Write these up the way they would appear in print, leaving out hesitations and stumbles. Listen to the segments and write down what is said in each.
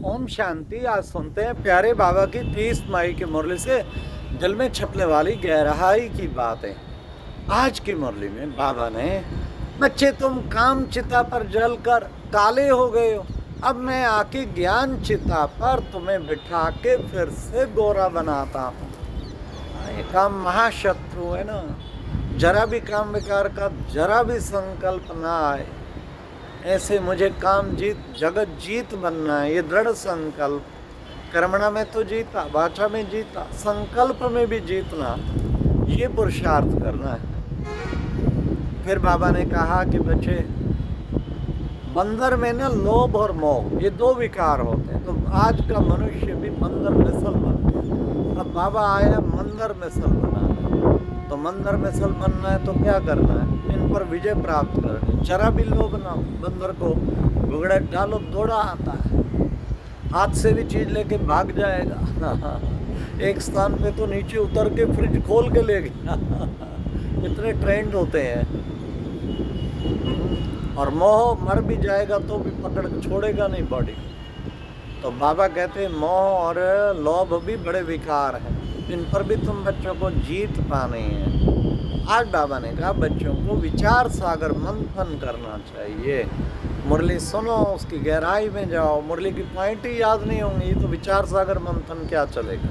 ओम शांति। आज सुनते हैं प्यारे बाबा की 30 मई की मुरली से दिल में छपने वाली गहराई की बातें। आज की मुरली में बाबा ने, बच्चे तुम काम चिता पर जलकर काले हो गए हो, अब मैं आके ज्ञान चिता पर तुम्हें बिठा के फिर से गोरा बनाता हूँ। ये काम महाशत्रु है ना। जरा भी काम विकार का जरा भी संकल्प ना आए, ऐसे मुझे काम जीत जगत जीत बनना है, ये दृढ़ संकल्प। कर्मणा में तो जीता, वाचा में जीता, संकल्प में भी जीतना, ये पुरुषार्थ करना है। फिर बाबा ने कहा कि बच्चे, बंदर में ना लोभ और मोह ये दो विकार होते हैं, तो आज का मनुष्य भी बंदर मिसल बन गया। अब बाबा आया मंदर मिसल बनाना, तो मंदर मिसल बनना है तो क्या करना है, इन पर विजय प्राप्त करनी। जरा भी लोभ ना हो, बंदर को घुघड़े डालो दौड़ा आता है, हाथ से भी चीज लेके भाग जाएगा। एक स्थान पे तो नीचे उतर के फ्रिज खोल के ले गया। इतने ट्रेंड होते हैं। और मोह मर भी जाएगा तो भी पकड़ के छोड़ेगा नहीं बॉडी। तो बाबा कहते हैं मोह और लोभ भी बड़े विकार हैं, इन पर भी तुम बच्चों को जीत पानी है। आज बाबा ने कहा बच्चों को विचार सागर मंथन करना चाहिए। मुरली सुनो, उसकी गहराई में जाओ। मुरली की पॉइंट ही याद नहीं होंगी तो विचार सागर मंथन क्या चलेगा।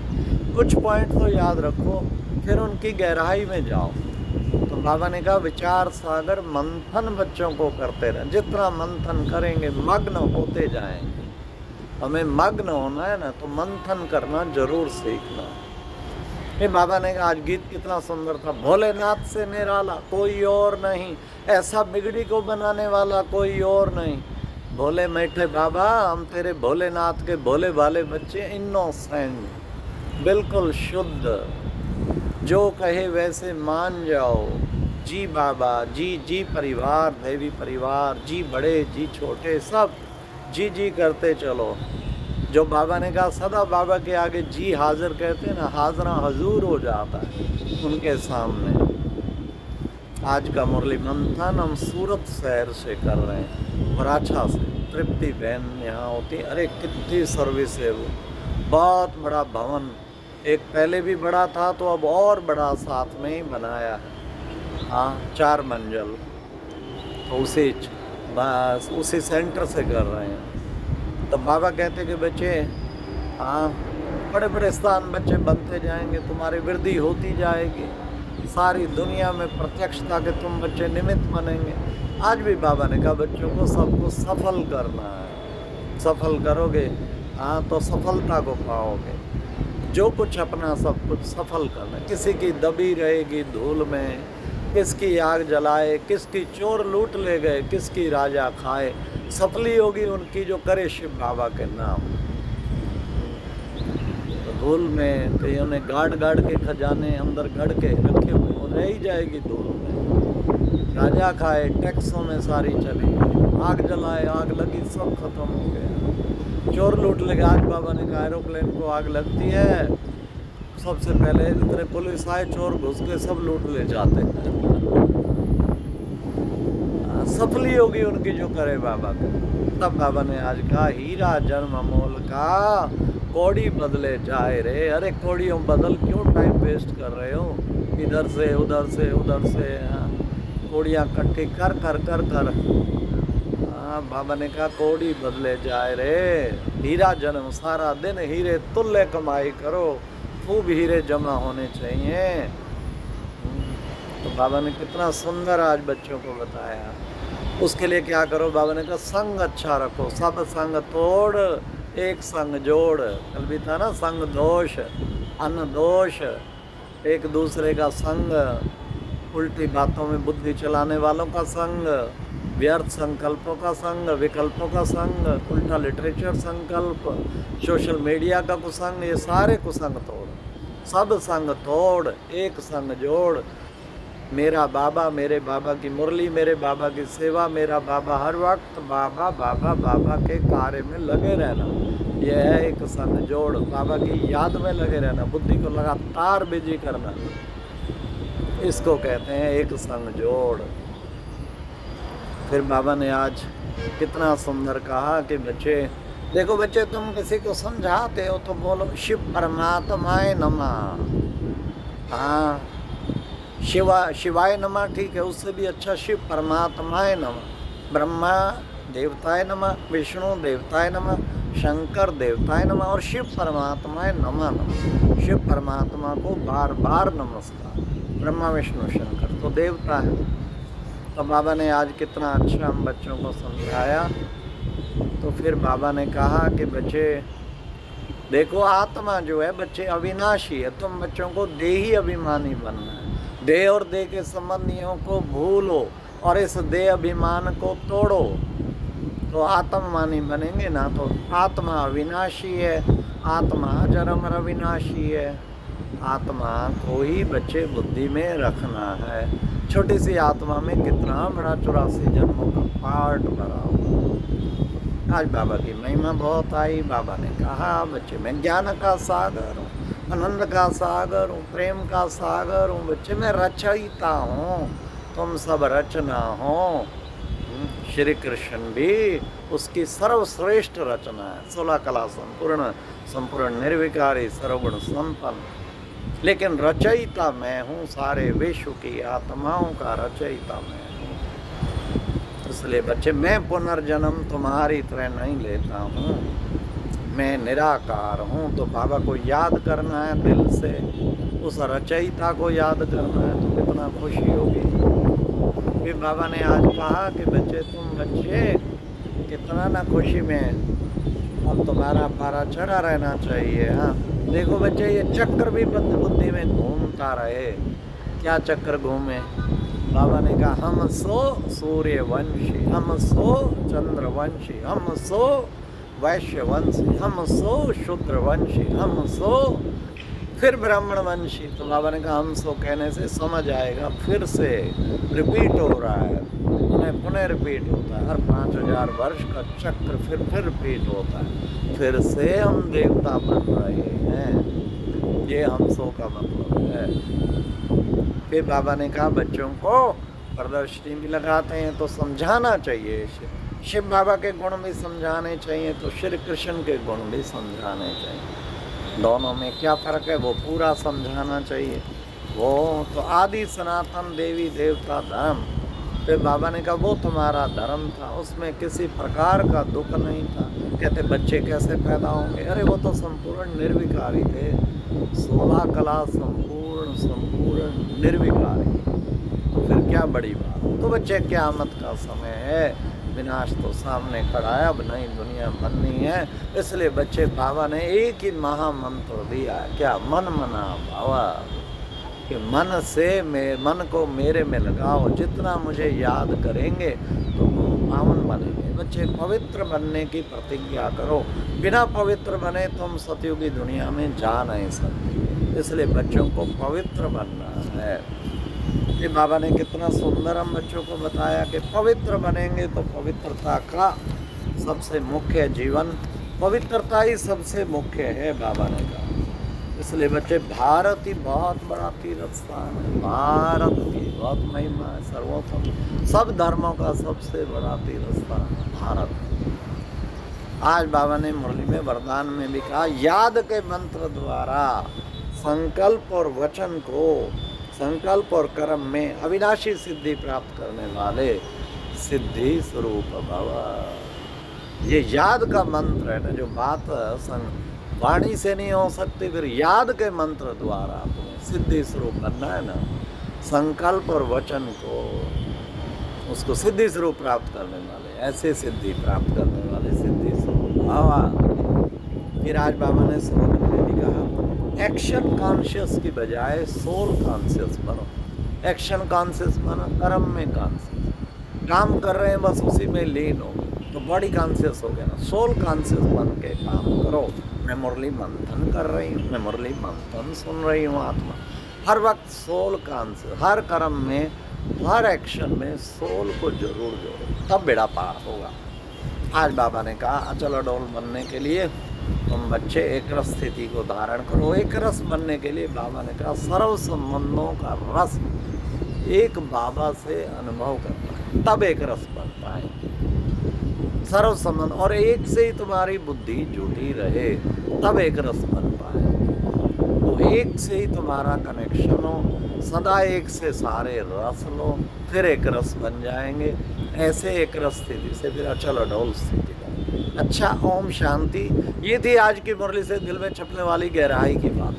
कुछ पॉइंट तो याद रखो, फिर उनकी गहराई में जाओ। तो बाबा ने कहा विचार सागर मंथन बच्चों को करते रहें। जितना मंथन करेंगे मग्न होते जाएंगे। हमें मग्न होना है ना, तो मंथन करना जरूर सीखना। ये बाबा ने कहा आज गीत कितना सुंदर था। भोलेनाथ से निराला कोई और नहीं, ऐसा बिगड़ी को बनाने वाला कोई और नहीं। भोले बैठे बाबा, हम तेरे भोलेनाथ के भोले भाले बच्चे, इनोसेंट, बिल्कुल शुद्ध, जो कहे वैसे मान जाओ। जी बाबा, जी जी परिवार, देवी परिवार, जी बड़े जी छोटे, सब जी जी करते चलो। जो बाबा ने कहा सदा बाबा के आगे जी हाजिर कहते हैं ना, हाजरा हजूर हो जाता है उनके सामने। आज का मुरली मंथन हम सूरत शहर से कर रहे हैं, वराछा से। तृप्ति बहन यहाँ होती, अरे कितनी सर्विस है वो, बहुत बड़ा भवन। एक पहले भी बड़ा था तो अब और बड़ा साथ में ही बनाया है। हाँ, 4 मंजिल। तो उसी सेंटर से कर रहे हैं। तो बाबा कहते कि बच्चे, हाँ, बड़े बड़े स्थान बच्चे बनते जाएंगे, तुम्हारी वृद्धि होती जाएगी, सारी दुनिया में प्रत्यक्षता के तुम बच्चे निमित्त बनेंगे। आज भी बाबा ने कहा बच्चों को सबको सफल करना है। सफल करोगे हाँ तो सफलता को पाओगे। जो कुछ अपना सब कुछ सफल करना। किसी की दबी रहेगी धूल में, किसकी आग जलाए, किसकी चोर लूट ले गए, किसकी राजा खाए, सफली होगी उनकी जो करे शिव बाबा के नाम। तो धूल में कईयों ने गाड़ गाड़ के खजाने अंदर गढ़ के रखे हुए, वो रह ही जाएगी धूल में। राजा खाए, टैक्सों में सारी चली, आग जलाए, आग लगी, सब खत्म हो गया। चोर लूट ले गए। आज बाबा ने कहा एरोप्लेन को आग लगती है, सबसे पहले इतने पुलिस आए, चोर घुस के सब लूट ले जाते हैं। सफली होगी उनकी जो करे बाबा को। तब बाबा ने आज कहा हीरा जन्म अमोल का, कौड़ी बदले जाए रे। अरे कौड़ियों बदल क्यों टाइम वेस्ट कर रहे हो, इधर से उधर से उधर से, कौड़ियाँ इकट्ठी कर कर कर कर। बाबा ने कहा कौड़ी बदले जाए रे, हीरा जन्म, सारा दिन हीरे तुल्य कमाई करो, खूब हीरे जमा होने चाहिए। तो बाबा ने कितना सुंदर आज बच्चों को बताया। उसके लिए क्या करो, बाबा ने कहा संग अच्छा रखो, सब संग तोड़ एक संग जोड़। कल भी था ना, संग दोष अन्न दोष, एक दूसरे का संग, उल्टी बातों में बुद्धि चलाने वालों का संग, व्यर्थ संकल्पों का संग, विकल्पों का संग, उल्टा लिटरेचर संकल्प, सोशल मीडिया का कुसंग, ये सारे कुसंग तोड़, सब संग तोड़ एक संग जोड़। मेरा बाबा, मेरे बाबा की मुरली, मेरे बाबा की सेवा, मेरा बाबा, हर वक्त बाबा बाबा बाबा के कार्य में लगे रहना, यह है एक संग जोड़। बाबा की याद में लगे रहना, बुद्धि को लगातार बिजी करना, इसको कहते हैं एक संग जोड़। फिर बाबा ने आज कितना सुंदर कहा कि बच्चे देखो बच्चे, तुम किसी को समझाते हो तो बोलो शिव परमात्माय नमः। हाँ, शिवाय नमः ठीक है, उससे भी अच्छा शिव परमात्माय नमः। ब्रह्मा देवताय नमः, विष्णु देवताय नमः, शंकर देवताय नमः और शिव परमात्माय नमः नमः। शिव परमात्मा को बार बार नमस्कार। ब्रह्मा विष्णु शंकर तो देवता है। तो बाबा ने आज कितना अच्छा हम बच्चों को समझाया। तो फिर बाबा ने कहा कि बच्चे देखो, आत्मा जो है बच्चे अविनाशी है। तुम बच्चों को देही अभिमानी बनना है। देह और देह के संबंधियों को भूलो और इस देह अभिमान को तोड़ो, तो आत्मवानी बनेंगे ना। तो आत्मा अविनाशी है, आत्मा जड़ अमर अविनाशी है। आत्मा को ही बच्चे बुद्धि में रखना है। छोटी सी आत्मा में कितना बड़ा 84 जन्मों का पार्ट भरा हुआ। आज बाबा की महिमा बहुत आई। बाबा ने कहा बच्चे मैं ज्ञान का सागर हूँ, आनंद का सागर हूँ, प्रेम का सागर हूँ। बच्चे मैं रचयिता हूँ, तुम सब रचना हो। श्री कृष्ण भी उसकी सर्वश्रेष्ठ रचना है। 16 कला संपूर्ण, संपूर्ण निर्विकारी, सर्वगुण संपन्न। लेकिन रचयिता मैं हूँ, सारे विश्व की आत्माओं का रचयिता मैं हूँ। इसलिए बच्चे मैं पुनर्जन्म तुम्हारी तरह नहीं लेता हूँ, मैं निराकार हूँ। तो बाबा को याद करना है दिल से, उस रचयिता को याद करना है, तो कितना खुशी होगी। फिर बाबा ने आज कहा कि बच्चे तुम बच्चे कितना ना खुशी में, अब तुम्हारा पारा चढ़ा रहना चाहिए। हाँ देखो बच्चे, ये चक्र भी बुद्धि में घूमता रहे। क्या चक्र घूमे? बाबा ने कहा हम सो सूर्यवंशी, हम सो चंद्रवंशी, हम सो वैश्यवंशी, हम सो शूद्रवंशी, हम सो फिर ब्राह्मण वंशी। तो बाबा ने कहा हम सो कहने से समझ आएगा, फिर से रिपीट हो रहा है, पुनः पुनः रिपीट होता है। हर 5000 वर्ष का चक्र फिर रिपीट होता है। फिर से हम देवता बन रहे हैं, ये हम सो का मतलब है। फिर बाबा ने कहा बच्चों को प्रदर्शनी भी लगाते हैं तो समझाना चाहिए। शिव बाबा के गुण भी समझाने चाहिए, तो श्री कृष्ण के गुण भी समझाने चाहिए। दोनों में क्या फ़र्क है वो पूरा समझाना चाहिए। वो तो आदि सनातन देवी देवता धर्म। फिर बाबा ने कहा वो तुम्हारा धर्म था, उसमें किसी प्रकार का दुख नहीं था। कहते बच्चे कैसे पैदा होंगे? अरे वो तो संपूर्ण निर्विकारी थे। 16 कला संपूर्ण निर्विकारी, तो फिर क्या बड़ी बात। तो बच्चे क़यामत का समय है, विनाश तो सामने खड़ा है, अब नई दुनिया बननी है। इसलिए बच्चे बाबा ने एक ही महामंत्र दिया, क्या? मन मना भावा, कि मन से मन को मेरे में लगाओ। जितना मुझे याद करेंगे तो पावन बनेंगे। बच्चे पवित्र बनने की प्रतिज्ञा करो। बिना पवित्र बने तुम सतयुगी दुनिया में जा नहीं सकते। इसलिए बच्चों को पवित्र बनना है। ये बाबा ने कितना सुंदर हम बच्चों को बताया कि पवित्र बनेंगे तो पवित्रता का सबसे मुख्य जीवन, पवित्रता ही सबसे मुख्य है, बाबा ने कहा। इसलिए बच्चे भारत ही बहुत बड़ा तीर्थ स्थान है। भारत की बहुत महिमा है, सर्वोत्तम, सब धर्मों का सबसे बड़ा तीर्थ स्थान है भारत। आज बाबा ने मुरली में वरदान में भी कहा, याद के मंत्र द्वारा संकल्प और वचन को, संकल्प और कर्म में अविनाशी सिद्धि प्राप्त करने वाले सिद्धि स्वरूप बाबा। ये याद का मंत्र है ना, जो बात वाणी से नहीं हो सकती, फिर याद के मंत्र द्वारा तुम्हें सिद्धि स्वरूप बनना है ना। संकल्प और वचन को, उसको सिद्धि स्वरूप प्राप्त करने वाले, ऐसे सिद्धि प्राप्त करने वाले सिद्धि स्वरूप बाबा। फिर आज बाबा ने श्लोक में भी कहा, एक्शन कॉन्शियस की बजाय सोल कॉन्शियस बनो। एक्शन कॉन्शियस बनो, कर्म में कॉन्शियस, काम कर रहे हैं बस उसी में लीन हो, तो बॉडी कॉन्शियस हो गया ना। सोल कॉन्शियस बन के काम करो। मैं मुरली मंथन कर रही हूँ, मैं मुरली मंथन सुन रही हूँ। आत्मा हर वक्त सोल कॉन्शियस, हर कर्म में, हर एक्शन में सोल को जरूर जोड़ो, तब बेड़ा पार होगा। आज बाबा ने कहा अचल अडोल बनने के लिए तुम बच्चे एक रस स्थिति को धारण करो। एक रस बनने के लिए बाबा ने कहा सर्व संबंधों का रस एक बाबा से अनुभव करना है, तब एक रस बनता है। सर्व संबंध, और एक से ही तुम्हारी बुद्धि जुड़ी रहे तब एक रस बन पाए। तो एक से ही तुम्हारा कनेक्शन हो, सदा एक से सारे रस लो, फिर एक रस बन जाएंगे। ऐसे एक रस स्थिति से फिर अचल अडोल स्थिति का। अच्छा, ओम शांति। ये थी आज की मुरली से दिल में छपने वाली गहराई की बात।